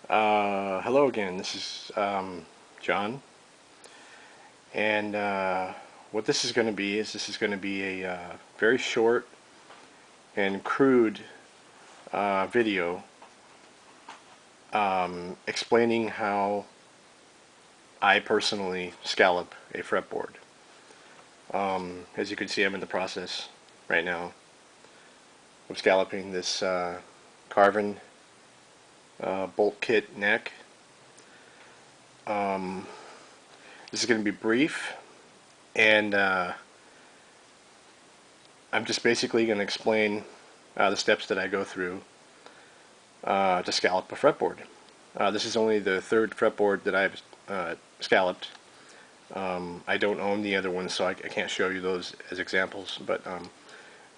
Hello again, this is John, and what this is going to be is this is going to be a very short and crude video explaining how I personally scallop a fretboard. As you can see, I'm in the process right now of scalloping this carven bolt kit neck. This is going to be brief, and I'm just basically going to explain the steps that I go through to scallop a fretboard. This is only the third fretboard that I've scalloped. I don't own the other ones, so I can't show you those as examples, but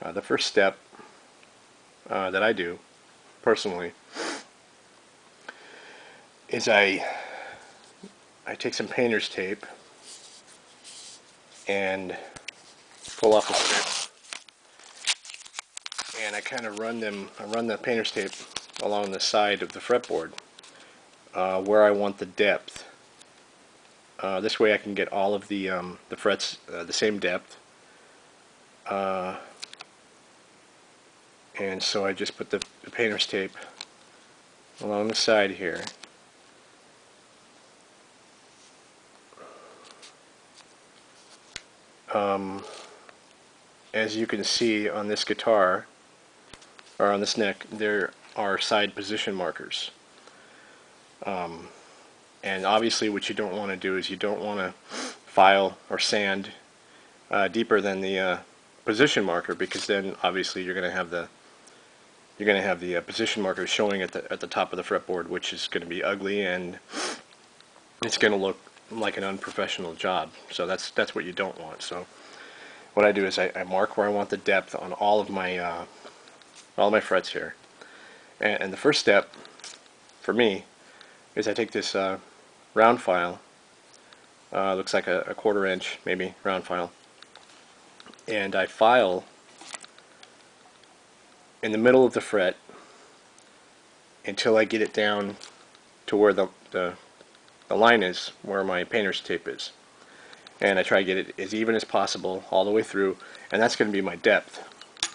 the first step that I do personally is I take some painter's tape and pull off the strip, and I kind of run the painter's tape along the side of the fretboard where I want the depth. This way I can get all of the frets the same depth, and so I just put the painter's tape along the side here. As you can see on this guitar, or on this neck, there are side position markers. And obviously what you don't want to do is you don't want to file or sand deeper than the position marker, because then obviously you're going to have the position marker showing at the top of the fretboard, which is going to be ugly, and it's going to look like an unprofessional job. So that's what you don't want. So what I do is I mark where I want the depth on all of my frets here, and the first step for me is I take this round file, looks like a 1/4 inch maybe round file, and I file in the middle of the fret until I get it down to where the line is, where my painter's tape is, and I try to get it as even as possible all the way through, and that's going to be my depth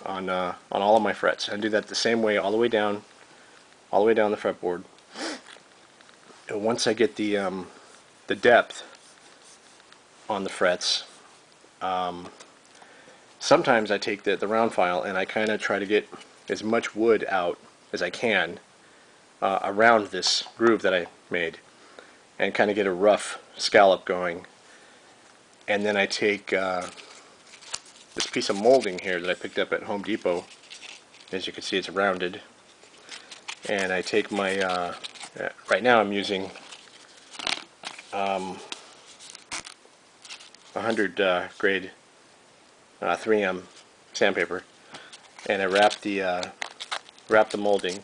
on all of my frets. And do that the same way all the way down the fretboard. And once I get the depth on the frets, sometimes I take the round file and I kind of try to get as much wood out as I can around this groove that I made, and kind of get a rough scallop going. And then I take this piece of molding here that I picked up at Home Depot. As you can see, it's rounded, and I take my right now I'm using 100 grade 3M sandpaper, and I wrap the molding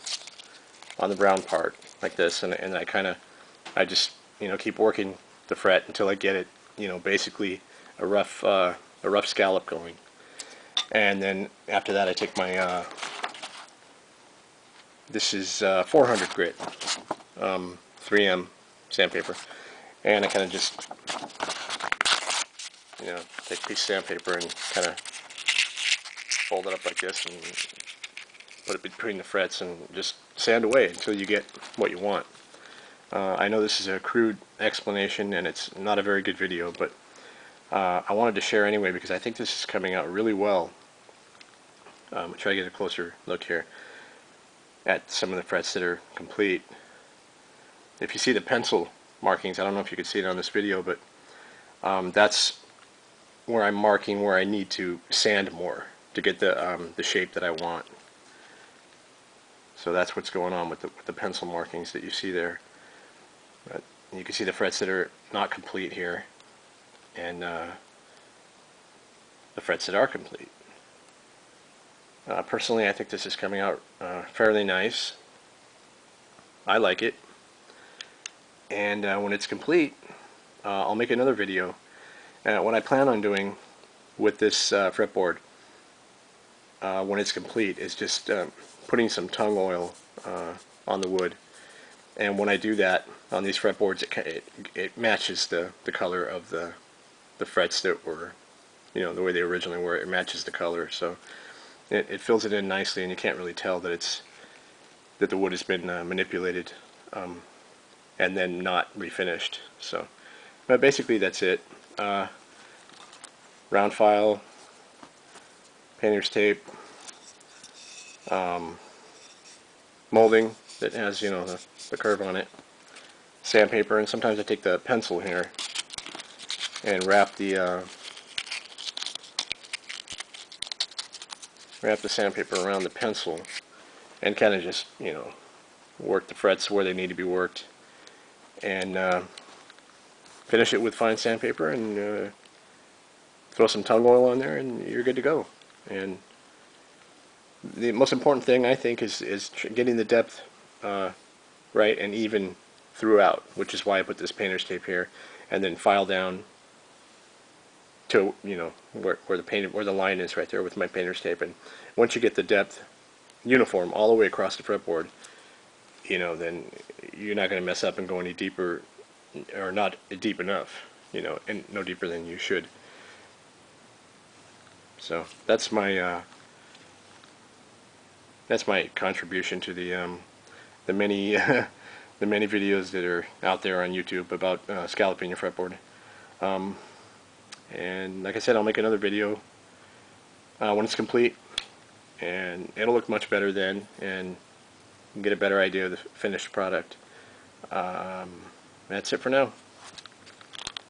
on the brown part like this, and I just keep working the fret until I get it basically a rough scallop going. And then after that I take my this is 400 grit 3M sandpaper, and I kind of just take a piece of sandpaper and kind of fold it up like this and put it between the frets and just sand away until you get what you want. I know this is a crude explanation and it's not a very good video, but I wanted to share anyway because I think this is coming out really well. Try to get a closer look here at some of the frets that are complete. If you see the pencil markings, I don't know if you can see it on this video, but that's where I'm marking where I need to sand more to get the shape that I want. So that's what's going on with the pencil markings that you see there. But you can see the frets that are not complete here, and the frets that are complete. Personally, I think this is coming out fairly nice. I like it, and when it's complete, I'll make another video. What I plan on doing with this fretboard when it's complete is just putting some tung oil on the wood And when I do that on these fretboards, it matches the color of the frets that were, you know, the way they originally were. It matches the color, so it fills it in nicely, and you can't really tell that the wood has been manipulated and then not refinished. So, but basically that's it. Round file, painter's tape, molding that has, you know, the curve on it, sandpaper, and sometimes I take the pencil here and wrap the sandpaper around the pencil and kind of just, you know, work the frets where they need to be worked, and finish it with fine sandpaper, and throw some tung oil on there, and you're good to go. And the most important thing, I think, is getting the depth right and even throughout, which is why I put this painter's tape here, and then file down to, you know, where the line is right there with my painter's tape. And once you get the depth uniform all the way across the fretboard, you know, then you're not going to mess up and go any deeper, or not deep enough, you know, and no deeper than you should. So that's my contribution to the many the many videos that are out there on YouTube about scalloping your fretboard. And like I said, I'll make another video when it's complete, and it'll look much better then, and you can get a better idea of the finished product. That's it for now.